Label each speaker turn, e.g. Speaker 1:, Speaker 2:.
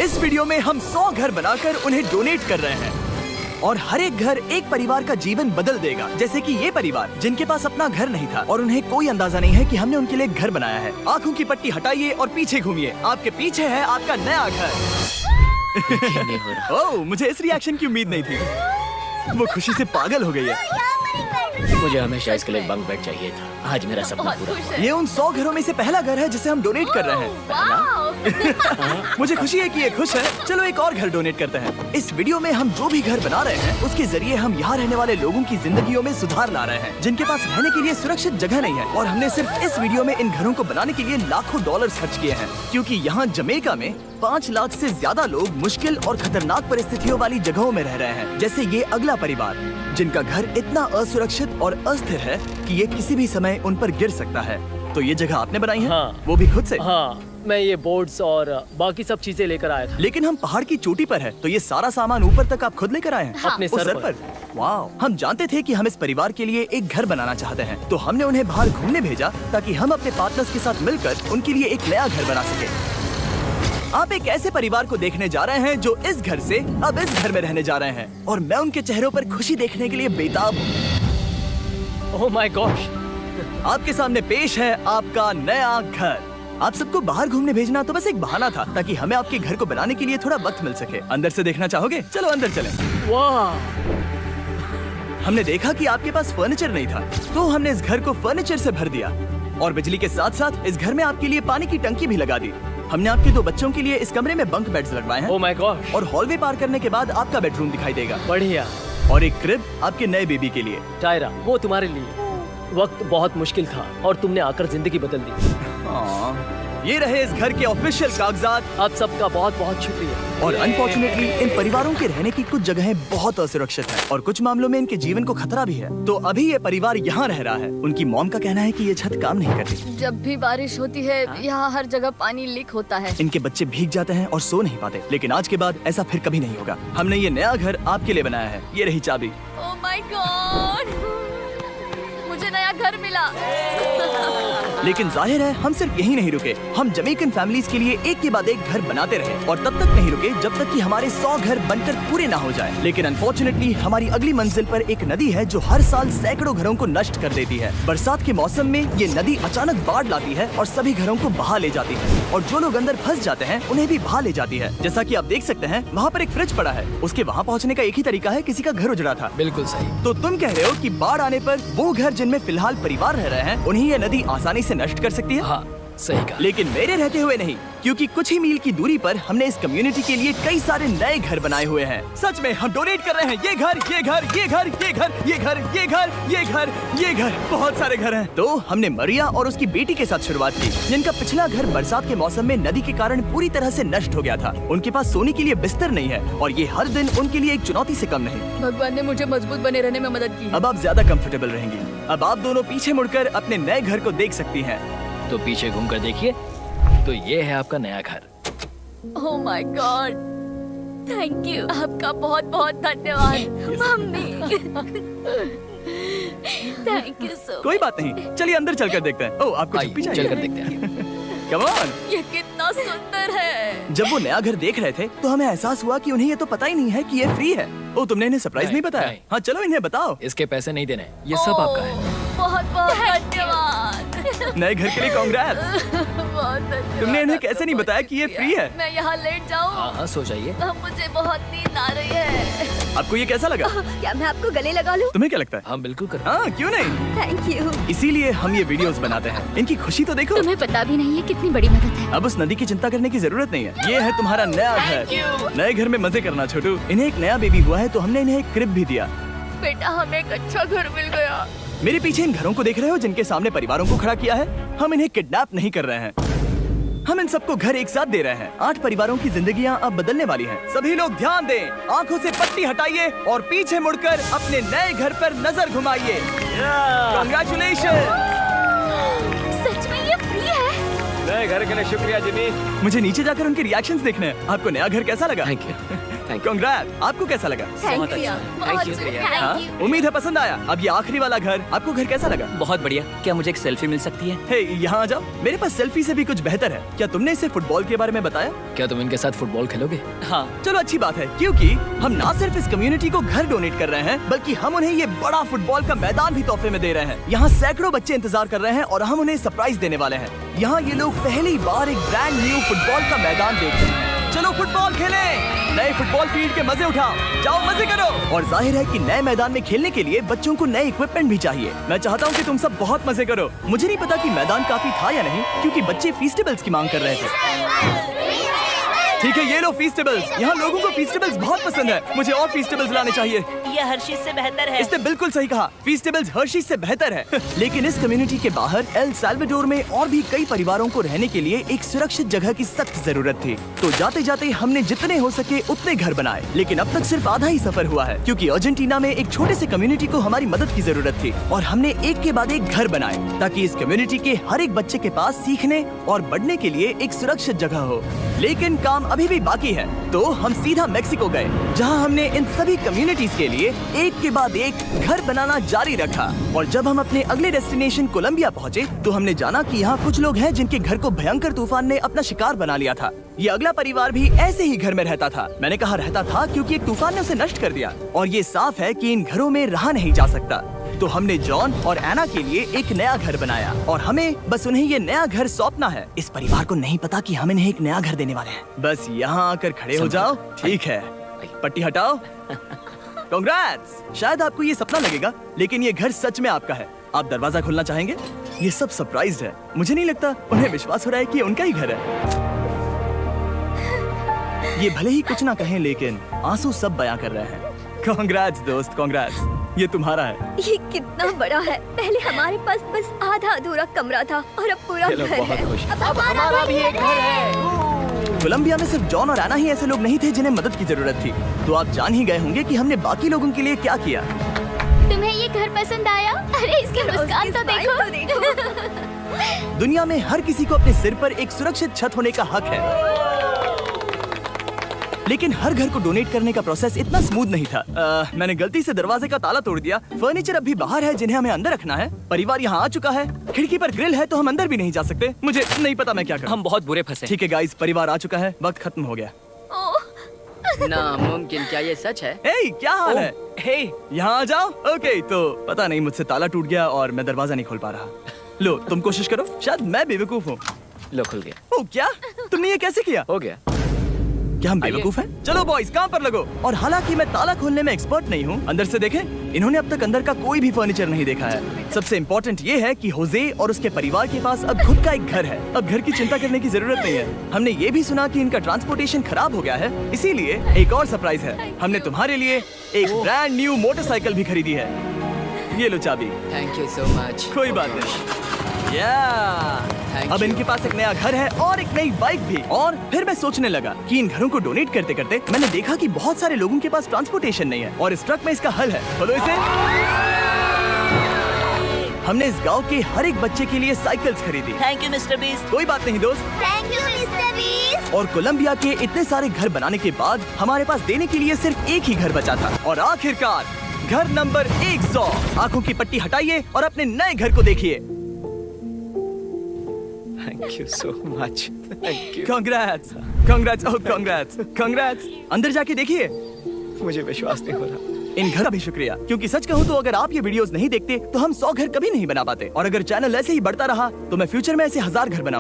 Speaker 1: इस वीडियो में हम 100 घर बनाकर उन्हें डोनेट कर रहे हैं और हर एक घर एक परिवार का जीवन बदल देगा। जैसे कि ये परिवार जिनके पास अपना घर नहीं था और उन्हें कोई अंदाजा नहीं है कि हमने उनके लिए घर बनाया है। आंखों की पट्टी हटाइए और पीछे घूमिए। आपके पीछे है आपका नया घर। ओह, मुझे इस रिएक्शन की उम्मीद नहीं थी। वो खुशी से पागल हो गई है।
Speaker 2: मुझे हमेशा इसके लिए बंक बेड चाहिए था। आज मेरा सपना पूरा हुआ।
Speaker 1: ये उन 100 घरों में से पहला घर है जिसे हम डोनेट कर रहे हैं। मुझे खुशी है कि ये खुश है। चलो एक और घर डोनेट करते हैं। इस वीडियो में हम जो भी घर बना रहे हैं उसके जरिए हम यहाँ रहने वाले लोगों की जिंदगियों में सुधार ला रहे हैं जिनके पास रहने के लिए सुरक्षित जगह नहीं है। और हमने सिर्फ इस वीडियो में इन घरों को बनाने के लिए लाखों डॉलर खर्च किए हैं, क्योंकि यहाँ जमैका में 5 लाख से ज्यादा लोग मुश्किल और खतरनाक परिस्थितियों वाली जगहों में रह रहे हैं। जैसे ये अगला परिवार जिनका घर इतना असुरक्षित और अस्थिर है कि ये किसी भी समय उन पर गिर सकता है। तो ये जगह आपने बनाई है?
Speaker 2: हाँ।
Speaker 1: वो भी खुद से?
Speaker 2: हाँ, मैं ये बोर्ड्स और बाकी सब चीजें लेकर आया था।
Speaker 1: लेकिन हम पहाड़ की चोटी पर है, तो ये सारा सामान ऊपर तक आप खुद लेकर आए हैं?
Speaker 2: हाँ। अपने
Speaker 1: उस
Speaker 2: सर पर।
Speaker 1: वाह! हम जानते थे कि हम इस परिवार के लिए एक घर बनाना चाहते हैं, तो हमने उन्हें बाहर घूमने भेजा ताकि हम अपने पार्टनर्स के साथ मिलकर उनके लिए एक नया घर बना सके। आप एक ऐसे परिवार को देखने जा रहे हैं जो इस घर से अब इस घर में रहने जा रहे हैं, और मैं उनके चेहरों पर खुशी देखने के लिए बेताब हूँ।
Speaker 2: Oh my gosh!
Speaker 1: आपके सामने पेश है आपका नया घर। आप सबको बाहर घूमने भेजना तो बस एक बहाना था ताकि हमें आपके घर को बनाने के लिए थोड़ा वक्त मिल सके। अंदर से देखना चाहोगे? चलो अंदर चलें।
Speaker 2: वाह!
Speaker 1: हमने देखा कि आपके पास फर्नीचर नहीं था, तो हमने इस घर को फर्नीचर से भर दिया और बिजली के साथ साथ इस घर में आपके लिए पानी की टंकी भी लगा दी। हमने आपके 2 बच्चों के लिए इस कमरे में बंक बेड्स लगवाए हैं।
Speaker 2: Oh my gosh!
Speaker 1: और हॉलवे पार करने के बाद आपका बेडरूम दिखाई देगा।
Speaker 2: बढ़िया।
Speaker 1: और एक क्रिब आपके नए बेबी के लिए।
Speaker 2: टायरा, वो तुम्हारे लिए। वक्त बहुत मुश्किल था और तुमने आकर जिंदगी बदल दी।
Speaker 1: ये रहे इस घर के ऑफिशियल कागजात।
Speaker 2: आप सबका बहुत बहुत शुक्रिया।
Speaker 1: और अनफॉर्चुनेटली इन परिवारों के रहने की कुछ जगहें बहुत असुरक्षित हैं और कुछ मामलों में इनके जीवन को खतरा भी है। तो अभी ये परिवार यहाँ रह रहा है। उनकी मॉम का कहना है कि ये छत काम नहीं करती।
Speaker 3: जब भी बारिश होती है यहाँ हर जगह पानी लीक होता है।
Speaker 1: इनके बच्चे भीग जाते हैं और सो नहीं पाते, लेकिन आज के बाद ऐसा फिर कभी नहीं होगा। हमने ये नया घर आपके लिए बनाया है। ये रही चाबी।
Speaker 3: ओह माय गॉड, मुझे नया घर मिला।
Speaker 1: लेकिन जाहिर है हम सिर्फ यही नहीं रुके। हम जमैकन फैमिलीज के लिए एक के बाद एक घर बनाते रहे और तब तक नहीं रुके जब तक कि हमारे 100 घर बनकर पूरे ना हो जाए। लेकिन अनफॉर्चुनेटली हमारी अगली मंजिल पर एक नदी है जो हर साल सैकड़ों घरों को नष्ट कर देती है। बरसात के मौसम में ये नदी अचानक बाढ़ लाती है और सभी घरों को बहा ले जाती है, और जो लोग अंदर फंस जाते हैं उन्हें भी बहा ले जाती है। जैसा कि आप देख सकते हैं वहाँ पर एक फ्रिज पड़ा है। उसके वहाँ पहुँचने का एक ही तरीका है, किसी का घर उजड़ा था।
Speaker 2: बिल्कुल सही।
Speaker 1: तो तुम कह रहे हो कि बाढ़ आने पर वो घर जिनमें फिलहाल परिवार रह रहे हैं उन्हें ये नदी आसानी से नष्ट कर सकती है?
Speaker 2: हाँ, सही कहा।
Speaker 1: लेकिन मेरे रहते हुए नहीं, क्योंकि कुछ ही मील की दूरी पर हमने इस कम्युनिटी के लिए कई सारे नए घर बनाए हुए हैं। सच में हम डोनेट कर रहे हैं। ये घर, ये घर, ये घर, ये घर, ये घर, ये घर, ये घर, ये घर, बहुत सारे घर हैं। तो हमने मरिया और उसकी बेटी के साथ शुरुआत की, जिनका पिछला घर बरसात के मौसम में नदी के कारण पूरी तरह से नष्ट हो गया था। उनके पास सोने के लिए बिस्तर नहीं है और ये हर दिन उनके लिए एक चुनौती से कम नहीं।
Speaker 3: भगवान ने मुझे मजबूत बने रहने में मदद की।
Speaker 1: अब आप ज्यादा कंफर्टेबल रहेंगी। अब आप दोनों पीछे मुड़कर अपने नए घर को देख सकती हैं।
Speaker 2: तो पीछे घूमकर देखिए, तो ये है आपका नया घर।
Speaker 3: Oh my God, thank you. आपका बहुत बहुत धन्यवाद मम्मी। Thank you so.
Speaker 1: कोई बात नहीं, चलिए अंदर चलकर देखते हैं। ओह, आपको
Speaker 2: आइए,
Speaker 1: चुप्पी चाहिए?
Speaker 2: चलकर देखते हैं।
Speaker 1: Come on.
Speaker 3: ये कितना सुंदर है।
Speaker 1: जब वो नया घर देख रहे थे तो हमें एहसास हुआ कि उन्हें ये तो पता ही नहीं है कि ये फ्री है। ओ, तुमने इन्हें सरप्राइज नहीं बताया?
Speaker 2: नहीं।
Speaker 1: हाँ, चलो इन्हें बताओ।
Speaker 2: इसके पैसे नहीं देने, ये सब आपका है।
Speaker 3: बहुत बहुत धन्यवाद।
Speaker 1: नए घर के लिए कांग्रेट्स।
Speaker 3: बहुत धन्यवाद।
Speaker 1: तुमने इन्हें कैसे नहीं बताया कि ये फ्री है?
Speaker 3: मैं यहाँ लेट जाऊँ?
Speaker 2: हाँ हाँ, सो जाइए।
Speaker 3: मुझे बहुत नींद आ रही है।
Speaker 1: आपको ये कैसा लगा?
Speaker 3: क्या मैं आपको गले लगा लूं?
Speaker 1: तुम्हें क्या लगता है?
Speaker 2: हाँ बिल्कुल कर।
Speaker 1: हाँ, क्यों नहीं?
Speaker 3: Thank you.
Speaker 1: इसीलिए हम ये वीडियोस बनाते हैं। इनकी खुशी तो देखो।
Speaker 3: तुम्हें पता भी नहीं है कितनी बड़ी मदद है।
Speaker 1: अब उस नदी की चिंता करने की जरूरत नहीं है। ये है तुम्हारा नया घर। नए घर में मजे करना छोटू। इन्हें एक नया बेबी हुआ है तो हमने इन्हें एक क्रिब भी दिया।
Speaker 3: बेटा, हमें एक अच्छा घर मिल गया।
Speaker 1: मेरे पीछे इन घरों को देख रहे हो जिनके सामने परिवारों को खड़ा किया है? हम इन्हें किडनैप नहीं कर रहे हैं, हम इन सबको घर एक साथ दे रहे हैं। 8 परिवारों की जिंदगियां अब बदलने वाली हैं। सभी लोग ध्यान दें, आंखों से पट्टी हटाइए और पीछे मुड़कर अपने नए घर पर नजर घुमाइए। कांग्रेचुलेशन।
Speaker 3: सच में ये फ्री है?
Speaker 2: नए घर के लिए शुक्रिया जिमी।
Speaker 1: मुझे नीचे जाकर उनके रिएक्शंस देखने हैं। आपको नया घर कैसा लगा?
Speaker 2: Thank you. Thank you.
Speaker 1: कांग्रेट। आपको कैसा लगा?
Speaker 3: थैंक
Speaker 2: बहुत
Speaker 3: यू
Speaker 2: अच्छा।
Speaker 3: बहुत
Speaker 2: Thank you.
Speaker 1: हाँ?
Speaker 3: Thank you.
Speaker 1: उम्मीद है पसंद आया। अब ये आखिरी वाला घर, आपको घर कैसा लगा?
Speaker 2: बहुत बढ़िया। क्या मुझे एक सेल्फी मिल सकती है?
Speaker 1: हे, यहाँ आ जाओ। मेरे पास सेल्फी से भी कुछ बेहतर है। क्या तुमने इसे फुटबॉल के बारे में बताया?
Speaker 2: क्या तुम इनके साथ फुटबॉल खेलोगे? हाँ।
Speaker 1: चलो अच्छी बात है, क्योंकि हम ना सिर्फ इस कम्युनिटी को घर डोनेट कर रहे हैं, बल्कि हम उन्हें ये बड़ा फुटबॉल का मैदान भी तोहफे में दे रहे हैं। यहाँ सैकड़ों बच्चे इंतजार कर रहे हैं और हम उन्हें सरप्राइज देने वाले हैं। यहाँ ये लोग पहली बार एक ब्रांड न्यू फुटबॉल का मैदान देख रहे हैं। चलो फुटबॉल खेलें। नए फुटबॉल फील्ड के मजे उठाओ, जाओ मजे करो। और जाहिर है कि नए मैदान में खेलने के लिए बच्चों को नए इक्विपमेंट भी चाहिए। मैं चाहता हूँ कि तुम सब बहुत मजे करो। मुझे नहीं पता कि मैदान काफी था या नहीं, क्योंकि बच्चे फीस्टेबल्स की मांग कर रहे थे। ठीक है, ये लो फीस्टेबल्स। यहाँ लोगों को फीस्टेबल्स बहुत पसंद है। मुझे और फीस्टेबल्स लाने चाहिए।
Speaker 4: ये हर्षीज से बेहतर है।
Speaker 1: इसने बिल्कुल सही कहा, फीस्टेबल्स हर्शीज से बेहतर है। लेकिन इस कम्युनिटी के बाहर एल साल्वाडोर में और भी कई परिवारों को रहने के लिए एक सुरक्षित जगह की सख्त जरूरत थी। तो जाते जाते हमने जितने हो सके उतने घर बनाए, लेकिन अब तक सिर्फ आधा ही सफर हुआ है, क्योंकि अर्जेंटीना में एक छोटे से कम्युनिटी को हमारी मदद की जरूरत थी। और हमने एक के बाद एक घर बनाए, ताकि इस कम्युनिटी के हर एक बच्चे के पास सीखने और बढ़ने के लिए एक सुरक्षित जगह हो। लेकिन काम अभी भी बाकी है, तो हम सीधा मेक्सिको गए, जहां हमने इन सभी कम्युनिटीज के लिए एक के बाद एक घर बनाना जारी रखा। और जब हम अपने अगले डेस्टिनेशन कोलंबिया पहुंचे, तो हमने जाना कि यहाँ कुछ लोग हैं जिनके घर को भयंकर तूफान ने अपना शिकार बना लिया था। ये अगला परिवार भी ऐसे ही घर में रहता था। मैंने कहा रहता था, क्योंकि एक तूफान ने उसे नष्ट कर दिया, और ये साफ है कि इन घरों में रहा नहीं जा सकता। तो हमने जॉन और एना के लिए एक नया घर बनाया, और हमें बस उन्हें ये नया घर सौंपना है। इस परिवार को नहीं पता कि हम इन्हें एक नया घर देने वाले हैं। बस यहाँ आकर खड़े हो जाओ। ठीक है, पट्टी हटाओ। कांग्रेट्स। शायद आपको ये सपना लगेगा, लेकिन ये घर सच में आपका है। आप दरवाजा खोलना चाहेंगे? ये सब सरप्राइज्ड है। मुझे नहीं लगता उन्हें विश्वास हो रहा है कि ये उनका ही घर है। ये भले ही कुछ ना कहें, लेकिन आंसू सब बयां कर रहे हैं। कांग्रेट्स दोस्त, कांग्रेट्स। ये तुम्हारा है।
Speaker 3: ये कितना बड़ा है। पहले हमारे पास बस आधा अधूरा कमरा था, और अब पूरा
Speaker 2: चलो,
Speaker 3: घर
Speaker 2: बहुत
Speaker 3: है।
Speaker 2: खुश।
Speaker 3: अब हमारा भी एक घर है।
Speaker 1: कोलंबिया में सिर्फ जॉन और एना ही ऐसे लोग नहीं थे जिन्हें मदद की जरूरत थी। तो आप जान ही गए होंगे कि हमने बाकी लोगों के लिए क्या किया।
Speaker 3: तुम्हें ये घर पसंद आया? अरे इसकी मुस्कान तो देखो।
Speaker 1: दुनिया में हर किसी को अपने सिर पर एक सुरक्षित छत होने का हक है, लेकिन हर घर को डोनेट करने का प्रोसेस इतना स्मूथ नहीं था। मैंने गलती से दरवाजे का ताला तोड़ दिया। फर्नीचर अभी बाहर है जिन्हें हमें अंदर रखना है। परिवार यहाँ आ चुका है। खिड़की पर ग्रिल है, तो हम अंदर भी नहीं जा सकते। मुझे नहीं पता मैं क्या करूं।
Speaker 2: हम बहुत बुरे फंसे।
Speaker 1: ठीक है गाइस, परिवार आ चुका है, वक्त खत्म हो गया।
Speaker 4: नामुमकिन, क्या ये सच है?
Speaker 1: हे, क्या हाल है?
Speaker 2: हे,
Speaker 1: यहाँ आ जाओ। ओके, तो पता नहीं मुझसे ताला टूट गया और मैं दरवाजा नहीं खोल पा रहा। लो, तुम कोशिश करो। शायद मैं बेवकूफ हूँ।
Speaker 2: लो खुल गया।
Speaker 1: ओ क्या? तुमने ये कैसे किया?
Speaker 2: हो गया।
Speaker 1: क्या हम बेवकूफ हैं? चलो बॉयज, काम पर लगो। और हालांकि मैं ताला खोलने में एक्सपर्ट नहीं हूँ, अंदर से देखें, इन्होंने अब तक अंदर का कोई भी फर्नीचर नहीं देखा है। सबसे इम्पोर्टेंट ये है कि होजे और उसके परिवार के पास अब खुद का एक घर है। अब घर की चिंता करने की जरूरत नहीं है। हमने ये भी सुना कि इनका ट्रांसपोर्टेशन खराब हो गया है, इसीलिए एक और सरप्राइज है। हमने तुम्हारे लिए एक ब्रांड न्यू मोटरसाइकिल भी खरीदी है। ये लो चाबी।
Speaker 4: Thank you so much.
Speaker 1: कोई बात नहीं।
Speaker 4: Thank
Speaker 1: अब
Speaker 4: you.
Speaker 1: इनके पास एक नया घर है और एक नई बाइक भी। और फिर मैं सोचने लगा कि इन घरों को डोनेट करते करते मैंने देखा कि बहुत सारे लोगों के पास ट्रांसपोर्टेशन नहीं है, और इस ट्रक में इसका हल है। बोलो इसे। हमने इस गांव के हर एक बच्चे के लिए साइकिल्स खरीदी।
Speaker 4: Thank you mister beast.
Speaker 1: कोई बात नहीं दोस्त।
Speaker 3: Thank you mister beast.
Speaker 1: और कोलंबिया के इतने सारे घर बनाने के बाद हमारे पास देने के लिए सिर्फ एक ही घर बचा था। और आखिरकार घर नंबर 100। आंखों की पट्टी हटाइए और अपने नए घर को देखिए।
Speaker 2: Thank you so much. Thank you.
Speaker 1: Congrats, congrats, oh congrats, congrats. अंदर जाके देखिए।
Speaker 2: मुझे विश्वास नहीं हो रहा।
Speaker 1: इन घर का भी शुक्रिया, क्योंकि सच कहूँ तो अगर आप ये वीडियोस नहीं देखते तो हम 100 घर कभी नहीं बना पाते। और अगर चैनल ऐसे ही बढ़ता रहा तो मैं फ्यूचर में ऐसे 1000 घर बना